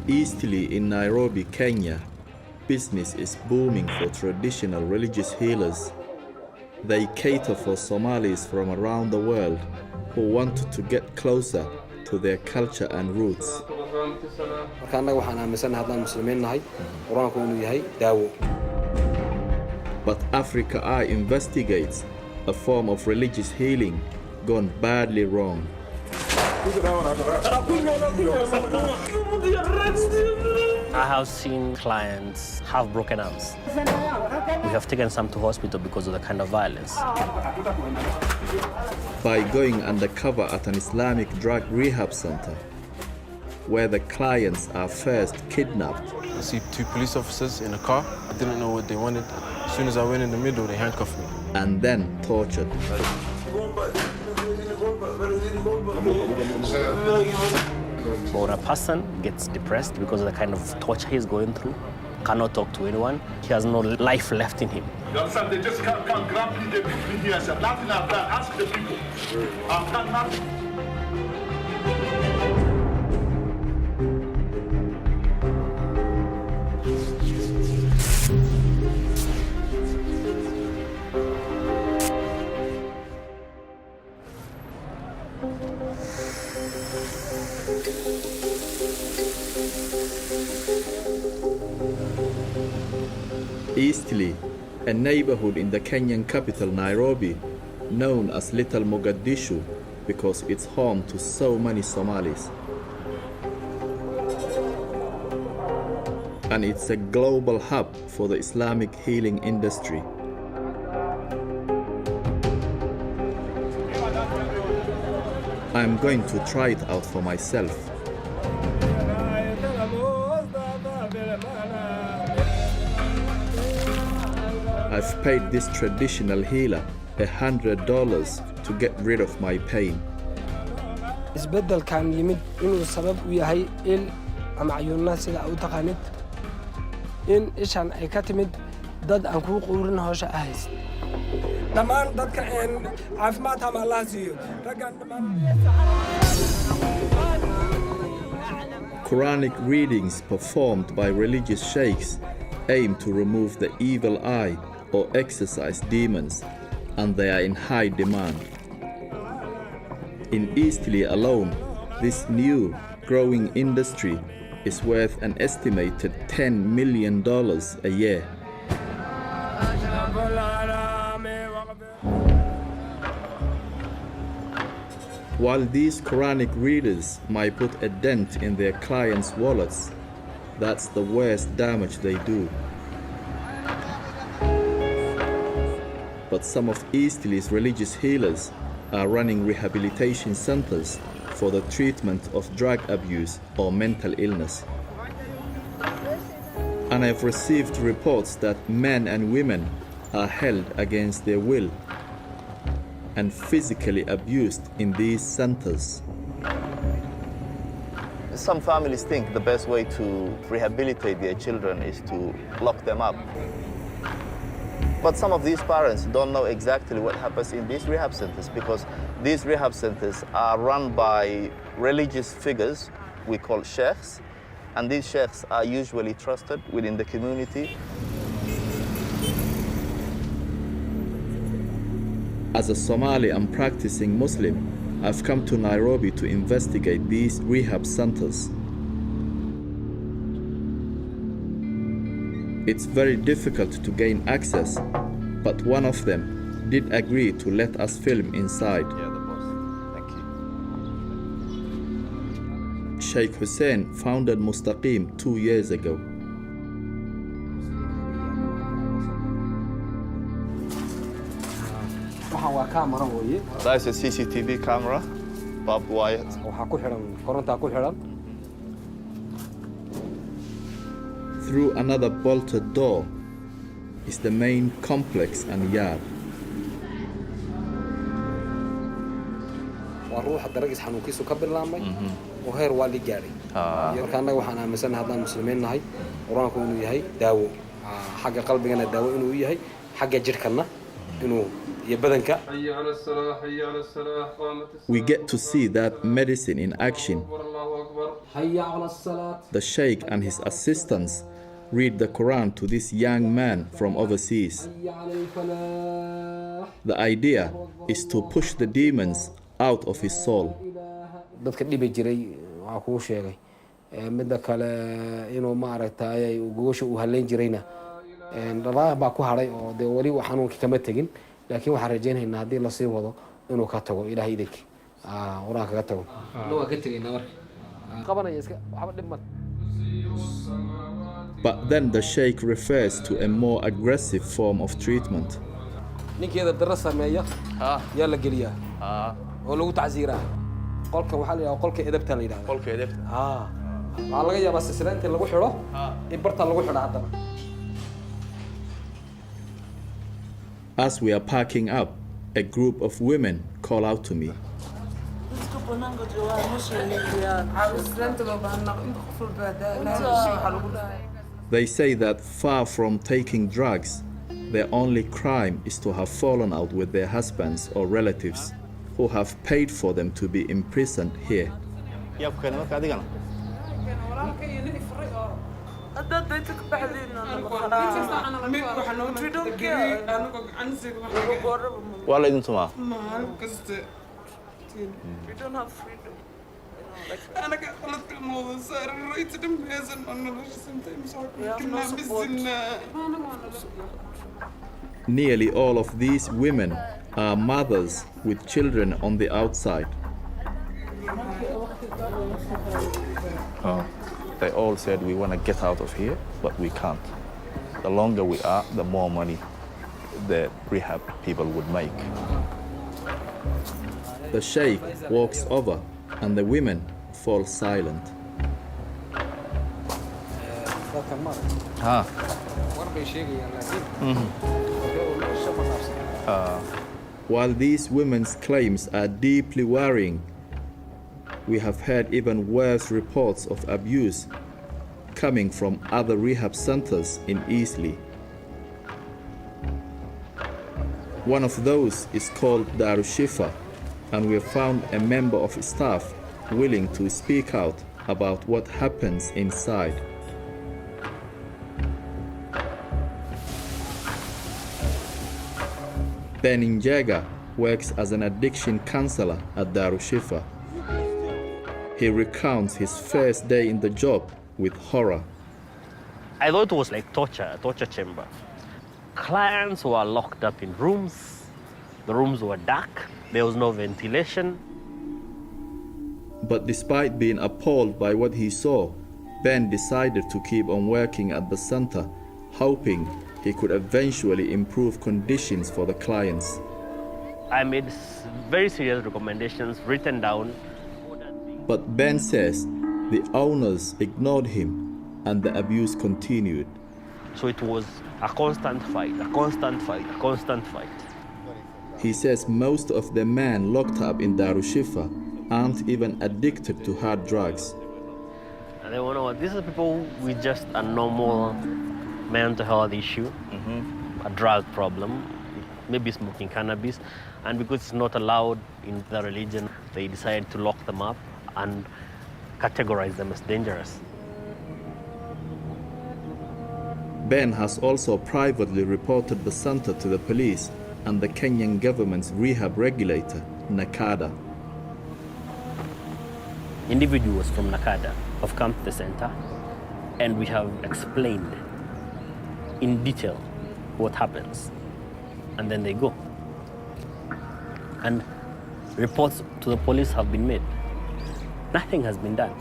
Eastleigh in Nairobi, Kenya, business is booming for traditional religious healers. They cater for Somalis from around the world who want to get closer to their culture and roots. But Africa Eye investigates a form of religious healing gone badly wrong. I have seen clients have broken arms. We have taken some to hospital because of the kind of violence. By going undercover at an Islamic drug rehab center, where the clients are first kidnapped. I see two police officers in a car. I didn't know what they wanted. As soon as I went in the middle, they handcuffed me. And then tortured. When a person gets depressed because of the kind of torture he's going through, cannot talk to anyone, he has no life left in him. You understand? They just can't grab the people here and say, nothing I've done, ask the people. I've done nothing. Eastleigh, a neighborhood in the Kenyan capital Nairobi, known as Little Mogadishu because it's home to so many Somalis. And it's a global hub for the Islamic healing industry. I'm going to try it out for myself. I've paid this traditional healer $100 to get rid of my pain. isbeddel kan yimid inuu sabab u yahay il ama ayuuna sida u taqaanid in ishan ay ka timid dad aan ku quurin hawsha ahays dhamaan dadka caafimaad ama Allah siiyo ragan Quranic readings performed by religious sheikhs aim to remove the evil eye or exorcise demons, and they are in high demand. In Eastleigh alone, this new, growing industry is worth an estimated $10 million a year. While these Quranic readers might put a dent in their clients' wallets, that's the worst damage they do. But some of Eastleigh's religious healers are running rehabilitation centers for the treatment of drug abuse or mental illness. And I've received reports that men and women are held against their will and physically abused in these centers. Some families think the best way to rehabilitate their children is to lock them up. But some of these parents don't know exactly what happens in these rehab centers because these rehab centers are run by religious figures we call sheikhs, and these sheikhs are usually trusted within the community. As a Somali and practicing Muslim, I've come to Nairobi to investigate these rehab centers. It's very difficult to gain access, but one of them did agree to let us film inside. Yeah, the boss. Thank you. Sheikh Hussein founded Mustaqim 2 years ago. That is a CCTV camera, barbed wire. Through another bolted door is the main complex and yard. We get to see that medicine in action. The sheikh and his assistants read the Quran to this young man from overseas. The idea is to push the demons out of his soul. dadka dhibi jiray waxa kuu sheegay midda kale inuu maaragtay gogosha uu haleyn jirayna dhaqaaq baa ku haray oo de wali xanuunka kama tagin laakiin waxaan rajaynaynaa haddii la sii wado inuu ka tago ilaahay idinki waraha kaga tago waa ka tegaynaa marka qabanaya iska waxba dhib ma. But then the sheikh refers to a more aggressive form of treatment. ninkeeda dara sameeya yaa la geliyaa oo lagu tacsiiraa qolkan waxaa la yidhahdaa qolka edebta la yidhahdaa qolka edebta waxaa laga yaabaa silsilaynta lagu xidho in barta lagu xidho haddana. As we are packing up, a group of women call out to me. They say that far from taking drugs, their only crime is to have fallen out with their husbands or relatives who have paid for them to be imprisoned here. Wala idin tumaa We don't have freedom. أنا قلت الموضوع صار رأيت دم هزن أنا sometimes Nearly all of these women are mothers with children on the outside. They all said we want to get out of here, but we can't. The longer we are, the more money the rehab people would make. The sheikh walks over and the women fall silent. While these women's claims are deeply worrying, we have heard even worse reports of abuse coming from other rehab centers in Eastleigh. One of those is called Darushifa, and we have found a member of staff willing to speak out about what happens inside. Ben Njega works as an addiction counselor at Darushifa. He recounts his first day in the job with horror. I thought it was like torture, a torture chamber. Clients were locked up in rooms. The rooms were dark. There was no ventilation. But despite being appalled by what he saw, Ben decided to keep on working at the center, hoping he could eventually improve conditions for the clients. I made very serious recommendations written down. But Ben says the owners ignored him and the abuse continued. So it was a constant fight, a constant fight, a constant fight. He says most of the men locked up in Darushifa aren't even addicted to hard drugs. And they wonder, these are people with just a normal mental health issue, a drug problem, maybe smoking cannabis. And because it's not allowed in the religion, they decided to lock them up and categorize them as dangerous. Ben has also privately reported the center to the police and the Kenyan government's rehab regulator, NACADA. Individuals from NACADA have come to the center and we have explained in detail what happens. And then they go. And reports to the police have been made. Nothing has been done.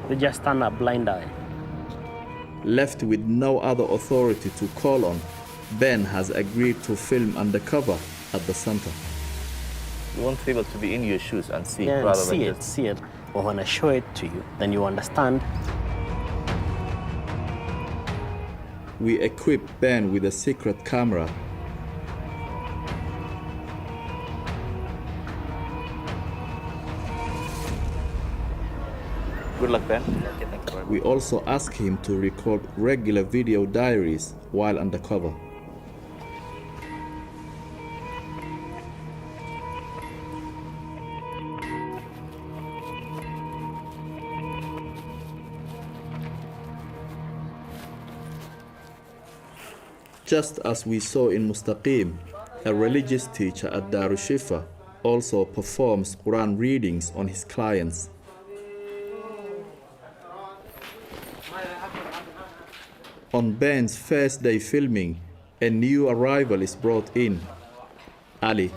They just turn a blind eye. Left with no other authority to call on, Ben has agreed to film undercover at the center. You want people to be in your shoes and see Yeah, rather see than it, see it. But when I show it to you, then you understand. We equip Ben with a secret camera. Good luck, Ben. We also ask him to record regular video diaries while undercover. Just as we saw in Mustaqim, a religious teacher at Darushifa also performs Quran readings on his clients. On Ben's first day filming, a new arrival is brought in, Ali.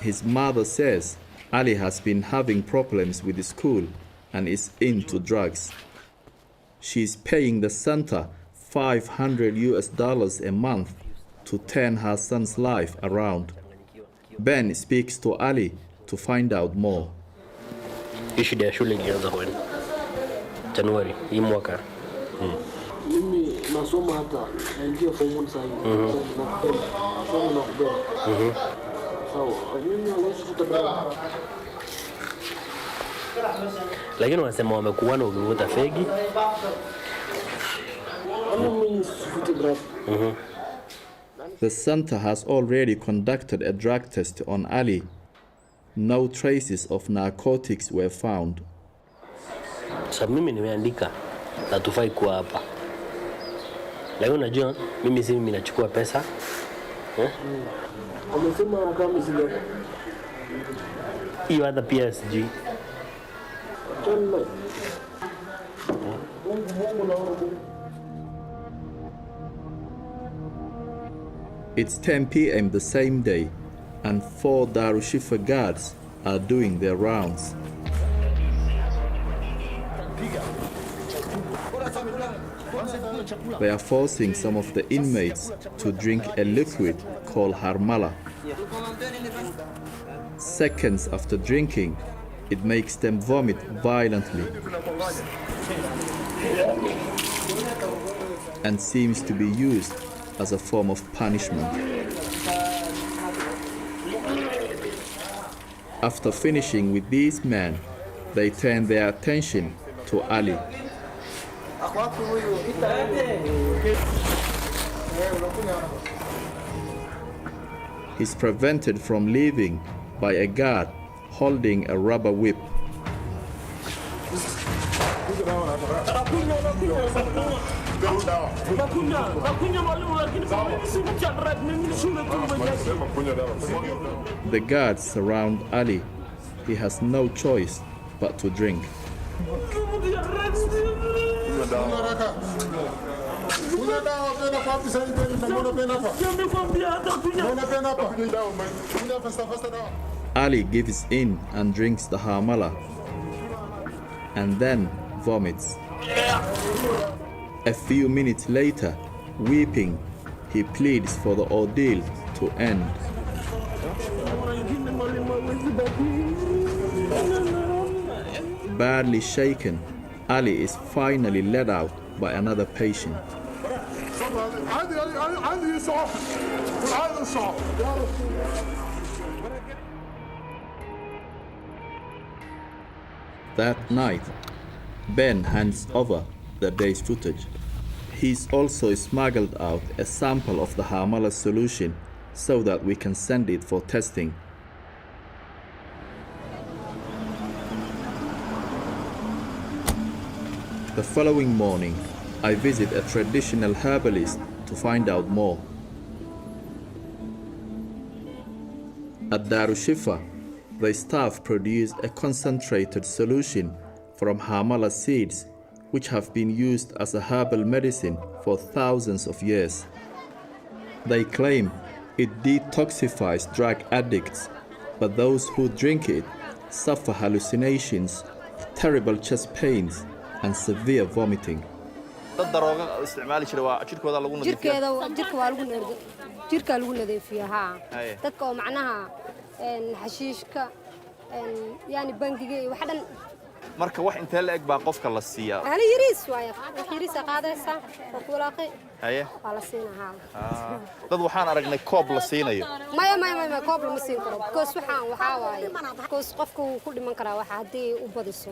His mother says Ali has been having problems with the school and is into drugs. She's paying the center $500 a month to turn her son's life around. Ben speaks to Ali to find out more. Shida ya shule ilianza when Januari hii mwaka. Mimi nasoma hata naingia form 1 sasa hivi. Nasoma na kubeba. Sawa, mimi naweza kutabara. Lakini wanasema wamekuona ukivuta fegi. The center has already conducted a drug test on Ali. No traces of narcotics were found. Sasa mimi nimeandika na tufai kuwa hapa. Leo unajua mimi nachukua pesa. Wamesema kama sija. Hiyo hata PSG. It's 10 p.m. the same day, and 4 Darushifa guards are doing their rounds. They are forcing some of the inmates to drink a liquid called harmala. Seconds after drinking, it makes them vomit violently and seems to be used as a form of punishment. After finishing with these men, they turn their attention to Ali. He's prevented from leaving by a guard holding a rubber whip. The guards surround Ali. He has no choice but to drink. Ali gives in and drinks the harmala and then vomits. A few minutes later, weeping, he pleads for the ordeal to end. Badly shaken, Ali is finally led out by another patient. That night, Ben hands over the day's footage. He's also smuggled out a sample of the harmala solution so that we can send it for testing. The following morning, I visit a traditional herbalist to find out more. At Darushifa, the staff produce a concentrated solution from harmala seeds, which have been used as a herbal medicine for thousands of years. They claim it detoxifies drug addicts, but those who drink it suffer hallucinations, terrible chest pains, and severe vomiting. marka wax intee la eg baa qofka la siiyaa ana yiriis waaya wax yiriis qaadaysa oo kulaaqay haye wala siinaha dad waxaan aragnay koob la siinayo maya koob lama siin karo because waxa waaye because qofku ku dhiman kara waxa hadii u badiso.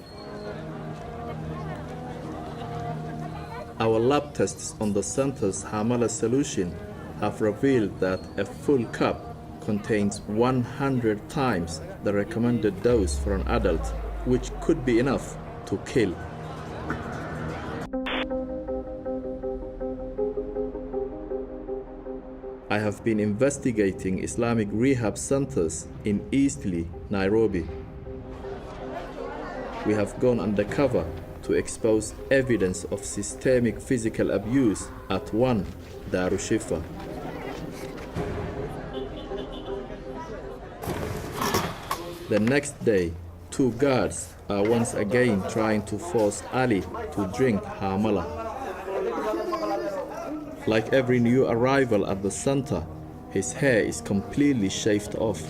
Our lab tests on the center's harmala solution have revealed that a full cup contains 100 times the recommended dose for an adult, which could be enough to kill. I have been investigating Islamic rehab centers in Eastleigh, Nairobi. We have gone undercover to expose evidence of systemic physical abuse at one Darul Shifa. The next day, 2 guards are once again trying to force Ali to drink harmala. Like every new arrival at the center, his hair is completely shaved off.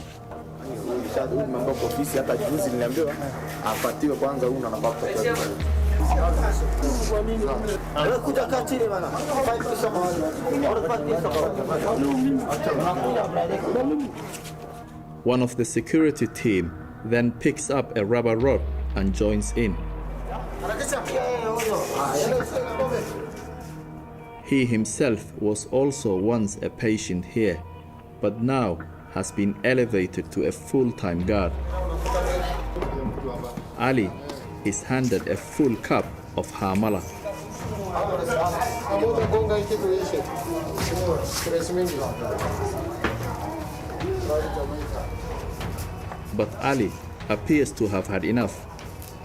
One of the security team then picks up a rubber rod and joins in. He himself was also once a patient here, but now has been elevated to a full-time guard. Ali is handed a full cup of harmala. But Ali appears to have had enough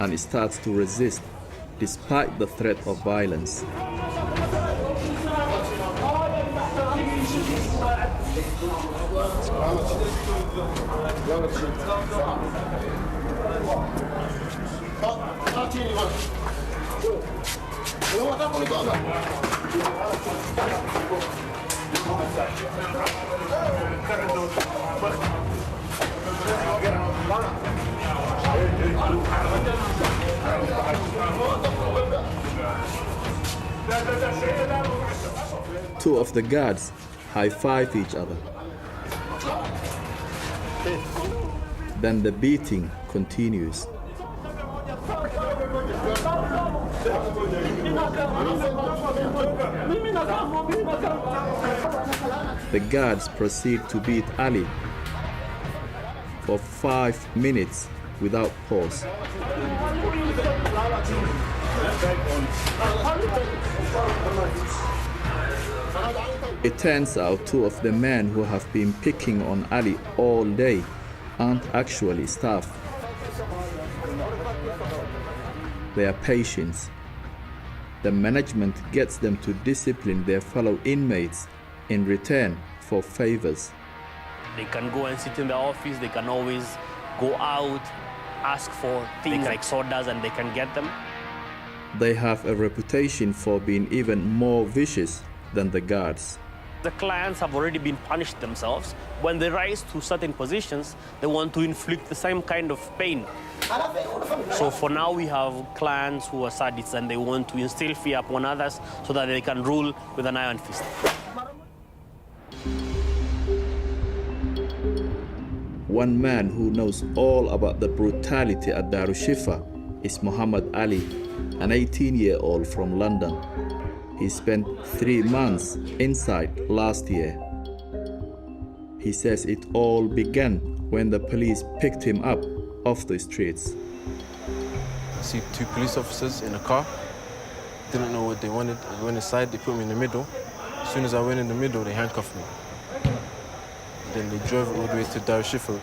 and starts to resist despite the threat of violence. Two of the guards high-five each other. Then the beating continues. The guards proceed to beat Ali for 5 minutes without pause. It turns out 2 of the men who have been picking on Ali all day aren't actually staff. They are patients. The management gets them to discipline their fellow inmates in return for favors. They can go and sit in the office, they can always go out, ask for things like sodas, and they can get them. They have a reputation for being even more vicious than the guards. The clients have already been punished themselves. When they rise to certain positions, they want to inflict the same kind of pain. So for now, we have clients who are sadists and they want to instill fear upon others so that they can rule with an iron fist. One man who knows all about the brutality at Darul Shifa is Muhammad Ali, an 18-year-old from London. He spent 3 months inside last year. He says it all began when the police picked him up off the streets. I see 2 police officers in a car. Didn't know what they wanted. I went inside, they put me in the middle. As soon as I went in the middle, they handcuffed me. Then they drove all the way to Darul Shifa.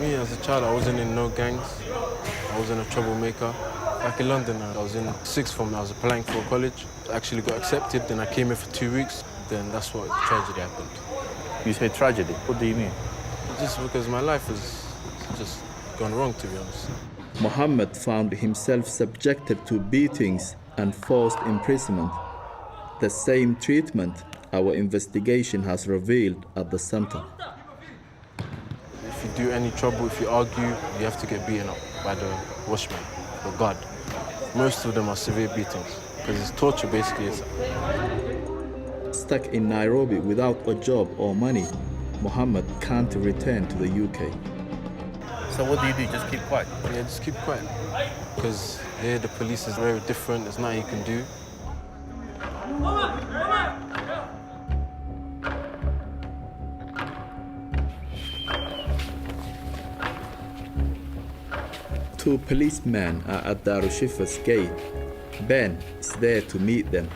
Me, as a child, I wasn't in no gangs. I wasn't a troublemaker. Back in London, I was in 6th form. I was applying for college. I actually got accepted. Then I came here for 2 weeks. Then that's what tragedy happened. You say tragedy? What do you mean? Just because my life has just gone wrong, to be honest. Muhammad found himself subjected to beatings and forced imprisonment. The same treatment our investigation has revealed at the center. If you do any trouble, if you argue, you have to get beaten up by the watchman, the guard. Most of them are severe beatings, because it's torture basically. Stuck in Nairobi without a job or money, Muhammad can't return to the UK. So what do? Just keep quiet? Yeah, just keep quiet. Because here the police is very different, there's nothing you can do. Two policemen are at Darul Shifa's gate. Ben is there to meet them.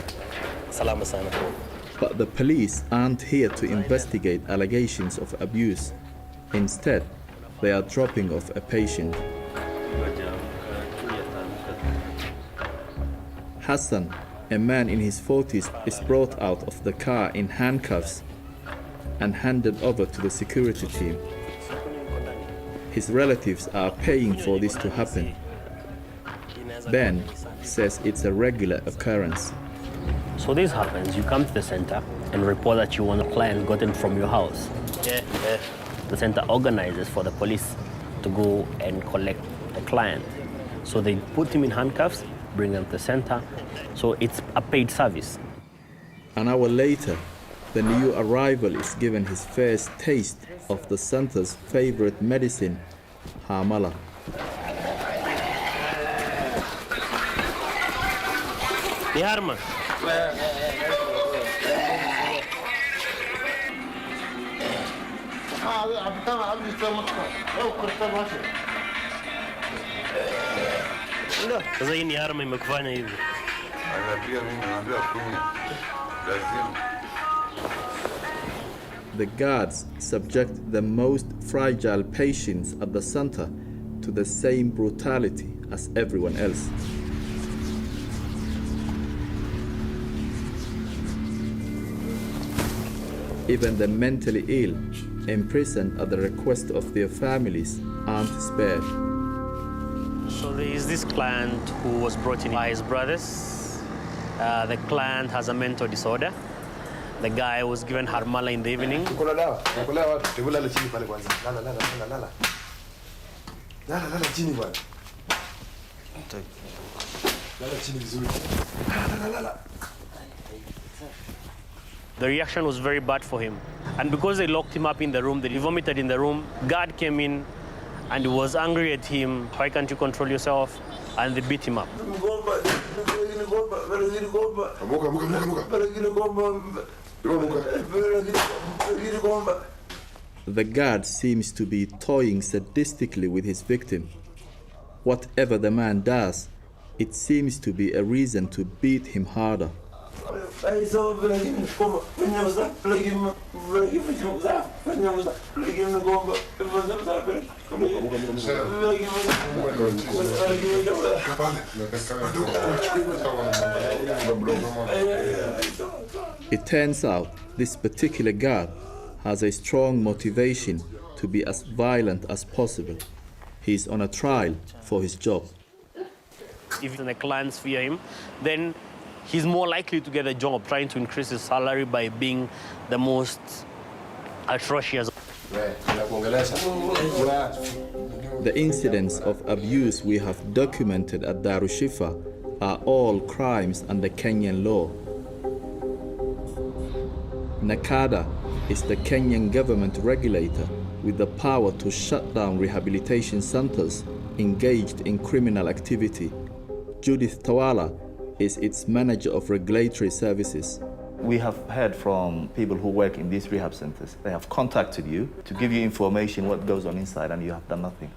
Salama sana. But the police aren't here to investigate allegations of abuse. Instead, they are dropping off a patient. Hassan, a man in his 40s, is brought out of the car in handcuffs and handed over to the security team. His relatives are paying for this to happen. Ben says it's a regular occurrence. So this happens, you come to the center and report that you want a client gotten from your house. The center organizes for the police to go and collect the client. So they put him in handcuffs, bring him to the center. So it's a paid service. An hour later, the new arrival is given his first taste of the center's favorite medicine, harmala. Yarma. Sasa hii ni yarma imekufanya hivi. The guards subject the most fragile patients at the center to the same brutality as everyone else. Even the mentally ill, imprisoned at the request of their families, aren't spared. So there is this client who was brought in by his brothers. The client has a mental disorder. The guy was given harmala in the evening. The reaction was very bad for him. And because they locked him up in the room, they vomited in the room, guard came in and he was angry at him. Why can't you control yourself? And they beat him up. The guard seems to be toying sadistically with his victim. Whatever the man does, it seems to be a reason to beat him harder. It turns out this particular guard has a strong motivation to be as violent as possible. He is on a trial for his job. If the clients fear him, then he's more likely to get a job trying to increase his salary by being the most atrocious. The incidents of abuse we have documented at Darushifa are all crimes under Kenyan law. NACADA is the Kenyan government regulator with the power to shut down rehabilitation centers engaged in criminal activity. Judith Tawala is its manager of regulatory services. We have heard from people who work in these rehab centers. They have contacted you to give you information what goes on inside, and you have done nothing.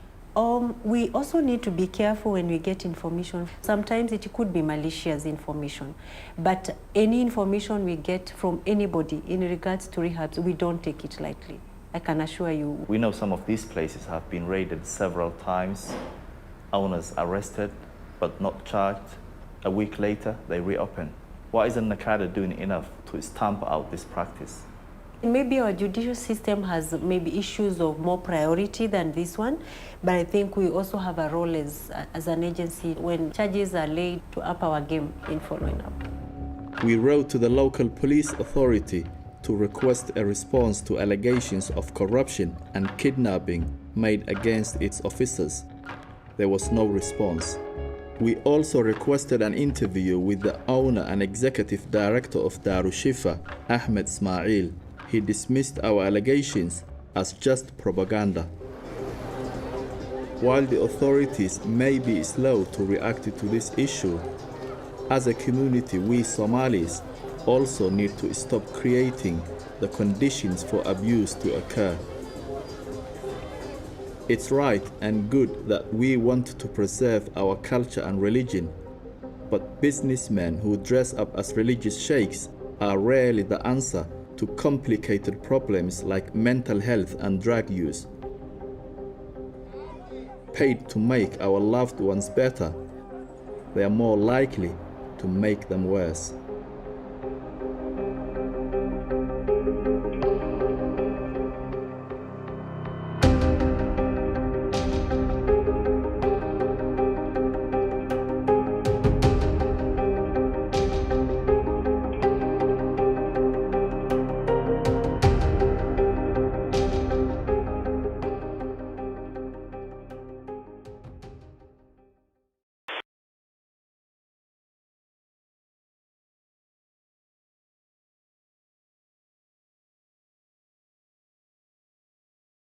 We also need to be careful when we get information. Sometimes it could be malicious information, but any information we get from anybody in regards to rehabs, we don't take it lightly. I can assure you. We know some of these places have been raided several times, owners arrested but not charged. A week later, they reopen. Why isn't NACADA doing enough to stamp out this practice? Maybe our judicial system has maybe issues of more priority than this one, but I think we also have a role as an agency when charges are laid to up our game in following up. We wrote to the local police authority to request a response to allegations of corruption and kidnapping made against its officers. There was no response. We also requested an interview with the owner and executive director of Darushifa, Ahmed Ismail. He dismissed our allegations as just propaganda. While the authorities may be slow to react to this issue, as a community, we Somalis also need to stop creating the conditions for abuse to occur. It's right and good that we want to preserve our culture and religion, but businessmen who dress up as religious sheikhs are rarely the answer to complicated problems like mental health and drug use. Paid to make our loved ones better, they are more likely to make them worse.